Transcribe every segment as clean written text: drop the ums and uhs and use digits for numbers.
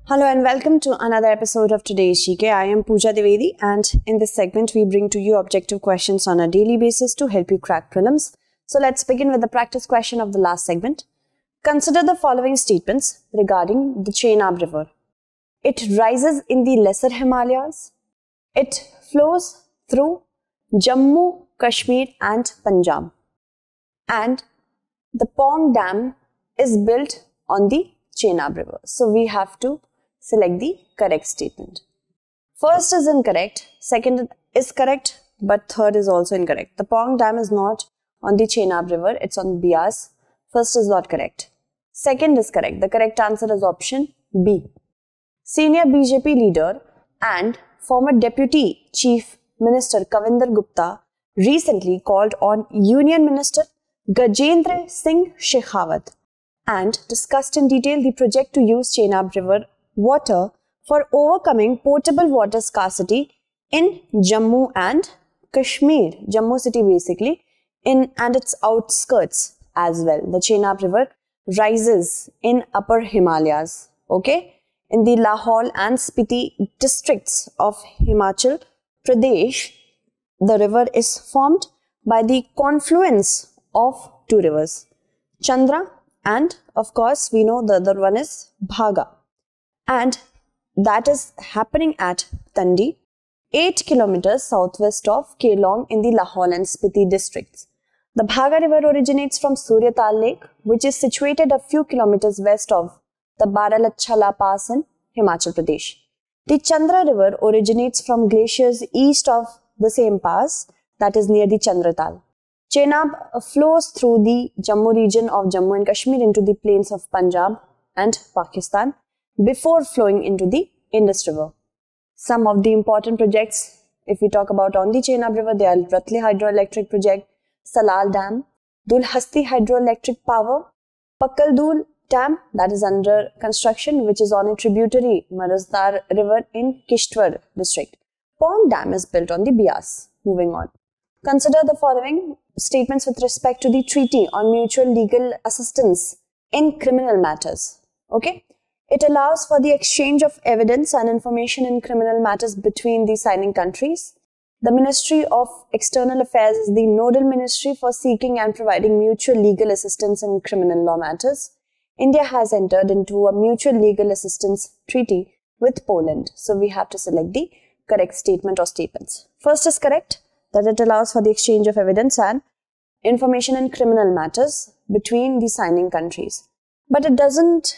Hello and welcome to another episode of today's GK. I am Pooja Dwivedi and in this segment we bring to you objective questions on a daily basis to help you crack prelims. So let's begin with the practice question of the last segment. Consider the following statements regarding the Chenab River. It rises in the Lesser Himalayas. It flows through Jammu, Kashmir and Punjab. And the Pong Dam is built on the Chenab River. So we have to select the correct statement. First is incorrect, second is correct, but third is also incorrect. The Pong Dam is not on the Chenab River, it's on Bias. First is not correct. Second is correct. The correct answer is option B. Senior BJP leader and former Deputy Chief Minister Kavinder Gupta recently called on Union Minister Gajendra Singh Shekhawat and discussed in detail the project to use Chenab River water for overcoming potable water scarcity in Jammu and Kashmir, Jammu city basically, and its outskirts as well. The Chenab River rises in Upper Himalayas, okay, in the Lahaul and Spiti districts of Himachal Pradesh. The river is formed by the confluence of two rivers, Chandra and of course we know the other one is Bhaga. And that is happening at Tandi, 8 kilometers southwest of Kelong in the Lahaul and Spiti districts. The Bhaga river originates from Suryatal Lake, which is situated a few kilometers west of the Baralachala Pass in Himachal Pradesh. The Chandra river originates from glaciers east of the same pass, that is near the Chandratal. Chenab flows through the Jammu region of Jammu and Kashmir into the plains of Punjab and Pakistan before flowing into the Indus River. Some of the important projects, if we talk about on the Chenab River, they are Ratli Hydroelectric Project, Salal Dam, Dulhasti Hydroelectric Power, Pakaldul Dam that is under construction, which is on a tributary Marazdar River in Kishtwar district. Pong Dam is built on the Bias. Moving on. Consider the following statements with respect to the Treaty on Mutual Legal Assistance in Criminal Matters. Okay. It allows for the exchange of evidence and information in criminal matters between the signing countries. The Ministry of External Affairs is the nodal ministry for seeking and providing mutual legal assistance in criminal law matters. India has entered into a mutual legal assistance treaty with Poland. So we have to select the correct statement or statements. First is correct, that it allows for the exchange of evidence and information in criminal matters between the signing countries. But it doesn't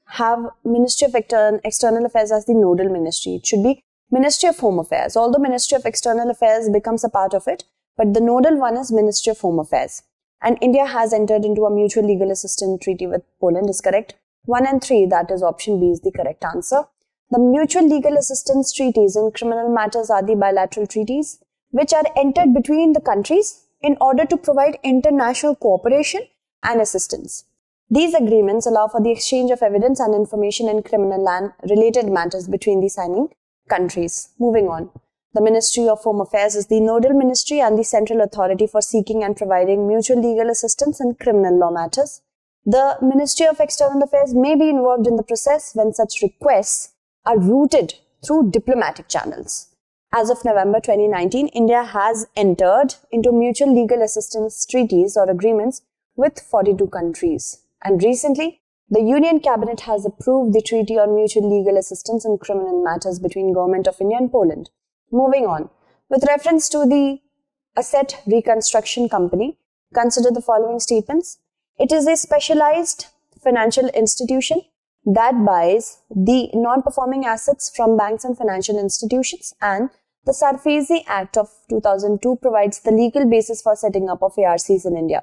have Ministry of External Affairs as the nodal ministry. It should be Ministry of Home Affairs. Although Ministry of External Affairs becomes a part of it, but the nodal one is Ministry of Home Affairs. And India has entered into a mutual legal assistance treaty with Poland is correct. 1 and 3, that is option B is the correct answer. The mutual legal assistance treaties in criminal matters are the bilateral treaties which are entered between the countries in order to provide international cooperation and assistance. These agreements allow for the exchange of evidence and information in criminal and related matters between the signing countries. Moving on. The Ministry of Home Affairs is the nodal ministry and the central authority for seeking and providing mutual legal assistance in criminal law matters. The Ministry of External Affairs may be involved in the process when such requests are routed through diplomatic channels. As of November 2019, India has entered into mutual legal assistance treaties or agreements with 42 countries. And recently, the Union Cabinet has approved the Treaty on Mutual Legal Assistance in Criminal Matters between Government of India and Poland. Moving on. With reference to the Asset Reconstruction Company, consider the following statements. It is a specialized financial institution that buys the non-performing assets from banks and financial institutions, and the Sarfazi Act of 2002 provides the legal basis for setting up of ARCs in India.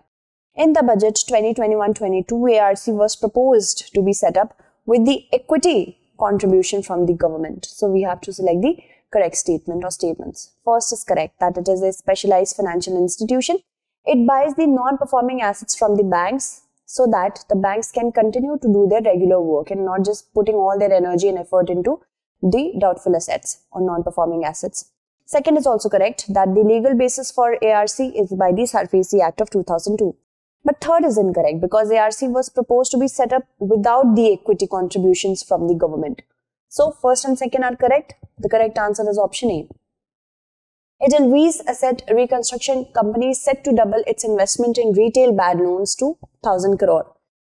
In the budget 2021-22, ARC was proposed to be set up with the equity contribution from the government. So we have to select the correct statement or statements. First is correct, that it is a specialized financial institution. It buys the non-performing assets from the banks so that the banks can continue to do their regular work and not just putting all their energy and effort into the doubtful assets or non-performing assets. Second is also correct, that the legal basis for ARC is by the Sarfazi Act of 2002. But third is incorrect because ARC was proposed to be set up without the equity contributions from the government. So first and second are correct. The correct answer is option A. Edelweiss Asset Reconstruction Company is set to double its investment in retail bad loans to 1,000 crore.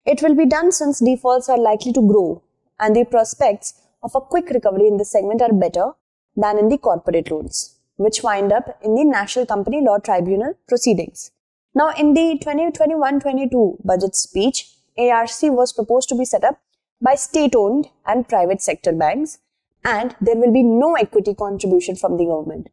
It will be done since defaults are likely to grow and the prospects of a quick recovery in this segment are better than in the corporate loans, which wind up in the National Company Law Tribunal proceedings. Now, in the 2021-22 budget speech, ARC was proposed to be set up by state-owned and private sector banks, and there will be no equity contribution from the government.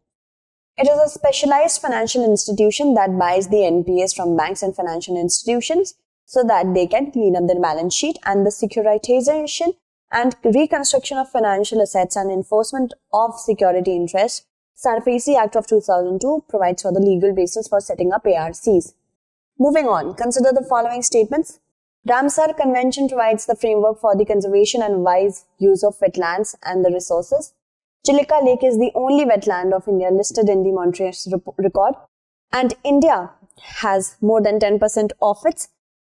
It is a specialized financial institution that buys the NPAs from banks and financial institutions so that they can clean up their balance sheet, and the securitization and reconstruction of financial assets and enforcement of security interests, SARFAESI Act of 2002 provides for the legal basis for setting up ARCs. Moving on, consider the following statements. Ramsar Convention provides the framework for the conservation and wise use of wetlands and the resources. Chilika Lake is the only wetland of India listed in the Montreal record, and India has more than 10% of its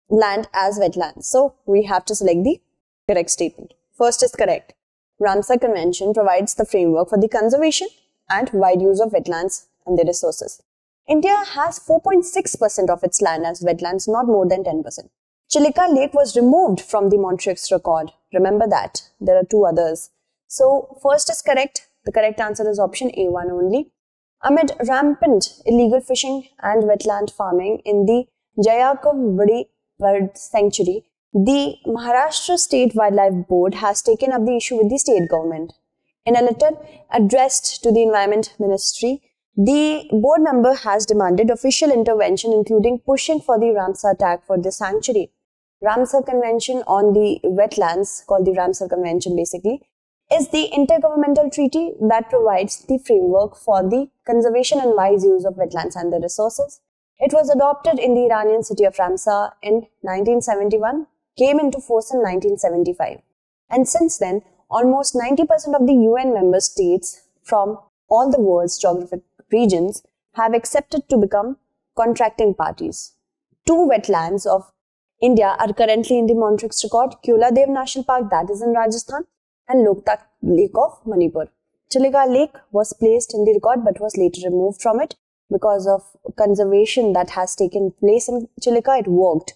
land as wetlands. So we have to select the correct statement. First is correct. Ramsar Convention provides the framework for the conservation and wide use of wetlands and their resources. India has 4.6% of its land as wetlands, not more than 10%. Chilika Lake was removed from the Montreal record. Remember that. There are two others. So, first is correct. The correct answer is option A1 only. Amid rampant illegal fishing and wetland farming in the J.A.K.V. Bird Sanctuary, the Maharashtra State Wildlife Board has taken up the issue with the state government. In a letter addressed to the Environment Ministry, the board member has demanded official intervention, including pushing for the Ramsar tag for the sanctuary. Ramsar Convention on the wetlands, called the Ramsar Convention basically, is the intergovernmental treaty that provides the framework for the conservation and wise use of wetlands and their resources. It was adopted in the Iranian city of Ramsar in 1971, came into force in 1975. And since then, almost 90% of the UN member states from all the world's geographic regions have accepted to become contracting parties. Two wetlands of India are currently in the Montreal record: 𝐾𝐫𝐢𝐬𝐡𝐭𝐢 National Park, that is in Rajasthan, and Loktak Lake of Manipur. Chilika Lake was placed in the record but was later removed from it because of conservation that has taken place in Chilika. It worked.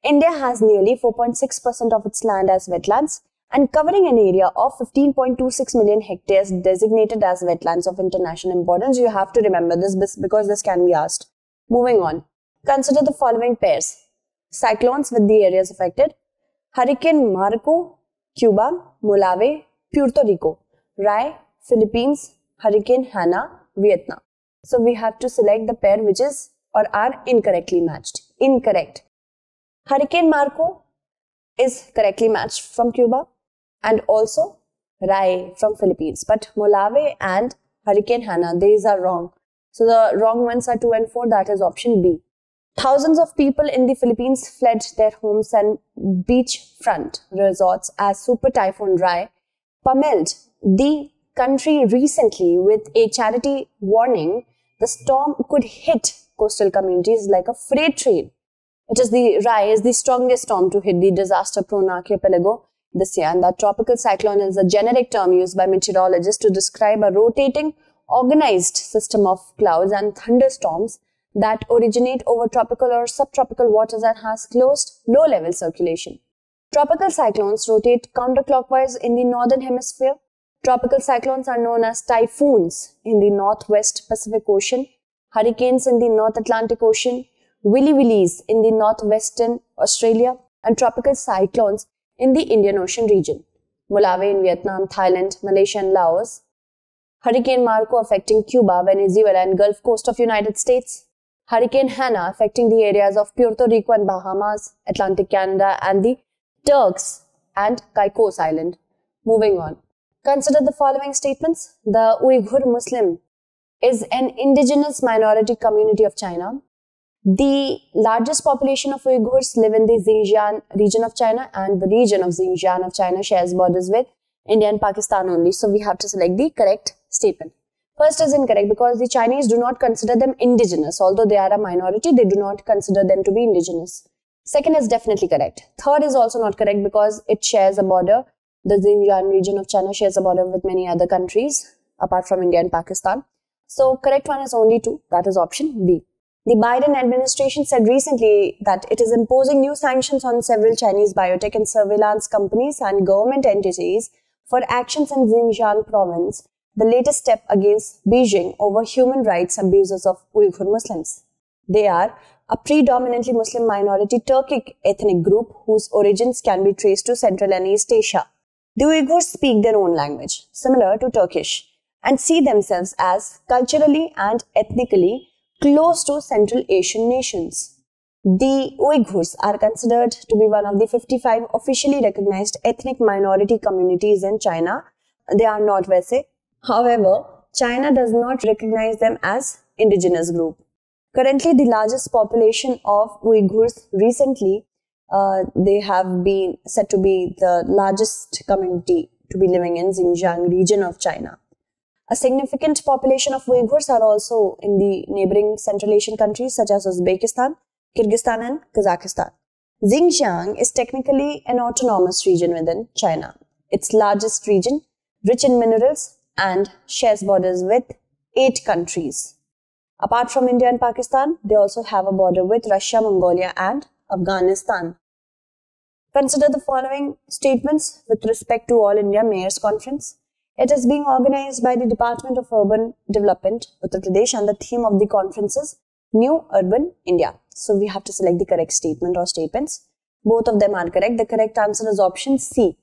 India has nearly 4.6% of its land as wetlands and covering an area of 15.26 million hectares designated as wetlands of international importance. You have to remember this because this can be asked. Moving on. Consider the following pairs. Cyclones with the areas affected: Hurricane Marco, Cuba, Molave, Puerto Rico; Rai, Philippines; Hurricane Hannah, Vietnam. So we have to select the pair which is or are incorrectly matched. Incorrect. Hurricane Marco is correctly matched from Cuba and also Rai from Philippines. But Molave and Hurricane Hannah, these are wrong. So the wrong ones are 2 and 4, that is option B. Thousands of people in the Philippines fled their homes and beachfront resorts as Super Typhoon Rai pummeled the country recently. With a charity warning, the storm could hit coastal communities like a freight train. Rai is the strongest storm to hit the disaster-prone archipelago this year, and that tropical cyclone is a generic term used by meteorologists to describe a rotating, organized system of clouds and thunderstorms that originate over tropical or subtropical waters and has closed low-level circulation. Tropical cyclones rotate counterclockwise in the northern hemisphere. Tropical cyclones are known as typhoons in the northwest Pacific Ocean, hurricanes in the North Atlantic Ocean, willy-willies in the northwestern Australia, and tropical cyclones in the Indian Ocean region. Molave in Vietnam, Thailand, Malaysia and Laos. Hurricane Marco affecting Cuba, Venezuela and Gulf Coast of United States. Hurricane Hannah affecting the areas of Puerto Rico and Bahamas, Atlantic Canada and the Turks and Caicos Island. Moving on. Consider the following statements. The Uyghur Muslim is an indigenous minority community of China. The largest population of Uighurs live in the Xinjiang region of China, and the region of Xinjiang of China shares borders with India and Pakistan only. So we have to select the correct statement. First is incorrect because the Chinese do not consider them indigenous. Although they are a minority, they do not consider them to be indigenous. Second is definitely correct. Third is also not correct because it shares a border The Xinjiang region of China shares a border with many other countries apart from India and Pakistan. So correct one is only 2, that is option B. The Biden administration said recently that it is imposing new sanctions on several Chinese biotech and surveillance companies and government entities for actions in Xinjiang province, the latest step against Beijing over human rights abuses of Uyghur Muslims. They are a predominantly Muslim minority Turkic ethnic group whose origins can be traced to Central and East Asia. The Uyghurs speak their own language, similar to Turkish, and see themselves as culturally and ethnically close to Central Asian nations. The Uighurs are considered to be one of the 55 officially recognized ethnic minority communities in China. They are not वैसे. However, China does not recognize them as indigenous group. Currently, the largest population of Uighurs recently, they have been said to be the largest community to be living in Xinjiang region of China. A significant population of Uighurs are also in the neighboring Central Asian countries such as Uzbekistan, Kyrgyzstan and Kazakhstan. Xinjiang is technically an autonomous region within China. Its largest region, rich in minerals and shares borders with 8 countries. Apart from India and Pakistan, they also have a border with Russia, Mongolia and Afghanistan. Consider the following statements with respect to All India Mayors Conference. It is being organized by the Department of Urban Development, Uttar Pradesh, and the theme of the conference is New Urban India. So we have to select the correct statement or statements. Both of them are correct. The correct answer is option C.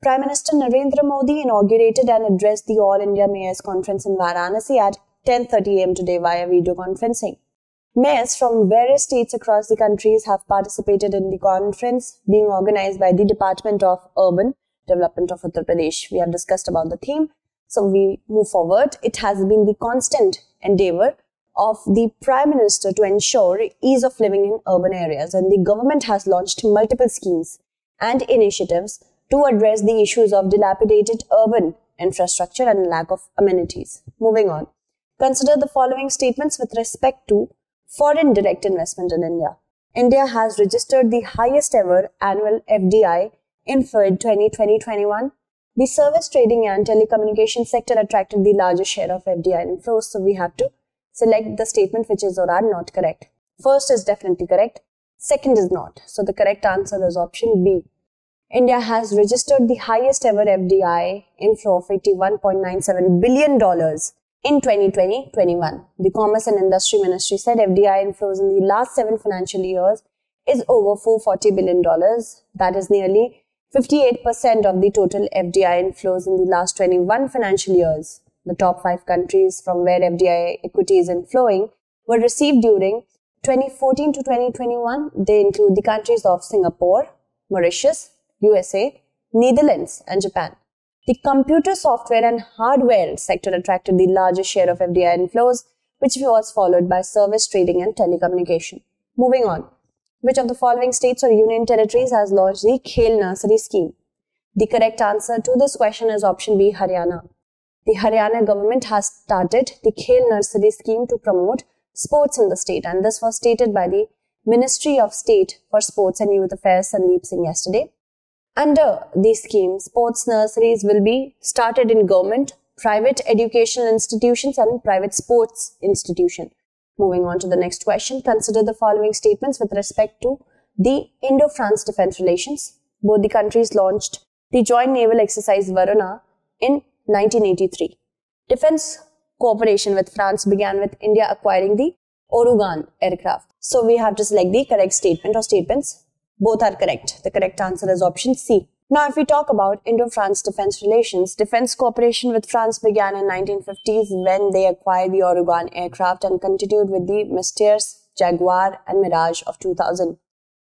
Prime Minister Narendra Modi inaugurated and addressed the All India Mayors Conference in Varanasi at 10:30 am today via video conferencing. Mayors from various states across the countries have participated in the conference being organized by the Department of Urban Development of Uttar Pradesh. We have discussed about the theme. So we move forward. It has been the constant endeavor of the Prime Minister to ensure ease of living in urban areas, and the government has launched multiple schemes and initiatives to address the issues of dilapidated urban infrastructure and lack of amenities. Moving on. Consider the following statements with respect to foreign direct investment in India. India has registered the highest ever annual FDI inflow in 2020-21. The service, trading and telecommunication sector attracted the largest share of FDI inflows. So we have to select the statement which is or are not correct. First is definitely correct. Second is not. So the correct answer is option B. India has registered the highest ever FDI inflow of $81.97 billion in 2020-21. The Commerce and Industry Ministry said FDI inflows in the last 7 financial years is over $440 billion. That is nearly 58% of the total FDI inflows in the last 21 financial years. The top 5 countries from where FDI equity is inflowing were received during 2014 to 2021. They include the countries of Singapore, Mauritius, USA, Netherlands and Japan. The computer software and hardware sector attracted the largest share of FDI inflows, which was followed by service, trading and telecommunication. Moving on. Which of the following states or union territories has launched the Khel Nursery scheme? The correct answer to this question is option B, Haryana. The Haryana government has started the Khel Nursery scheme to promote sports in the state, and this was stated by the Ministry of State for Sports and Youth Affairs Sandeep Singh yesterday. Under this scheme, sports nurseries will be started in government, private educational institutions and private sports institution. Moving on to the next question, consider the following statements with respect to the Indo-France defense relations. Both the countries launched the joint naval exercise Varuna in 1983. Defense cooperation with France began with India acquiring the Ouragan aircraft. So we have to select the correct statement or statements. Both are correct. The correct answer is option C. Now, if we talk about Indo-France defense relations, defense cooperation with France began in 1950s when they acquired the Ouragan aircraft and continued with the Mystères, Jaguar and Mirage of 2000.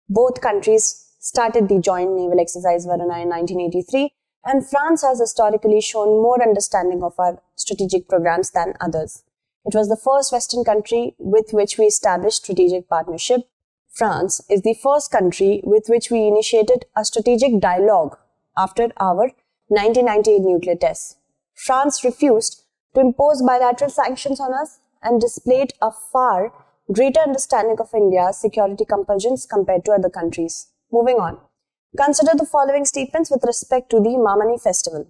Both countries started the joint naval exercise Varuna in 1983, and France has historically shown more understanding of our strategic programs than others. It was the first Western country with which we established strategic partnership. France is the first country with which we initiated a strategic dialogue after our 1998 nuclear tests. France refused to impose bilateral sanctions on us and displayed a far greater understanding of India's security compulsions compared to other countries. Moving on. Consider the following statements with respect to the Mamani Festival.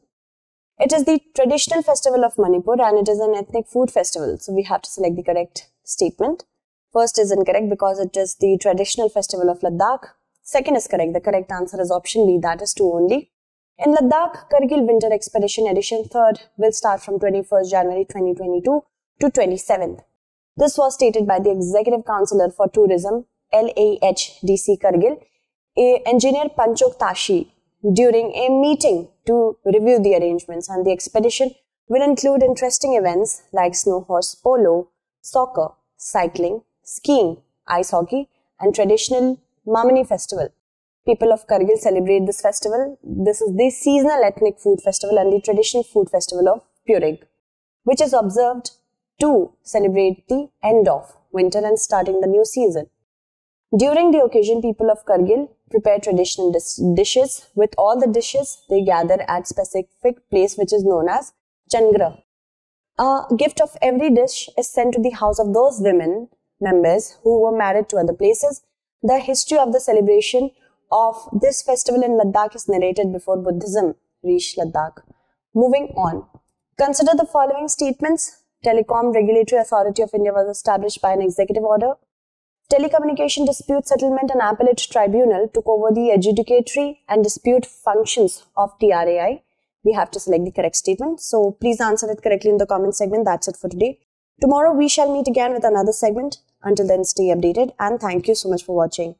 It is the traditional festival of Manipur and it is an ethnic food festival. So we have to select the correct statement. First is incorrect because it is the traditional festival of Ladakh. Second is correct. The correct answer is option B, that is 2 only. In Ladakh, Kargil Winter Expedition Edition 3rd will start from 21st January 2022 to 27th. This was stated by the Executive Councillor for Tourism, LAHDC Kargil, Engineer Panchok Tashi, during a meeting to review the arrangements, and the expedition will include interesting events like snow horse polo, soccer, cycling, skiing, ice hockey, and traditional Mamani Festival. People of Kargil celebrate this festival. This is the seasonal ethnic food festival and the traditional food festival of Purig, which is observed to celebrate the end of winter and starting the new season. During the occasion, people of Kargil prepare traditional dishes. With all the dishes, they gather at specific place which is known as Changra. A gift of every dish is sent to the house of those women members who were married to other places. The history of the celebration of this festival in Ladakh is narrated before Buddhism reached Ladakh. Moving on, consider the following statements. Telecom Regulatory Authority of India was established by an executive order. Telecommunication Dispute Settlement and Appellate Tribunal took over the adjudicatory and dispute functions of TRAI. We have to select the correct statement. So please answer it correctly in the comment segment. That's it for today. Tomorrow we shall meet again with another segment. Until then, stay updated and thank you so much for watching.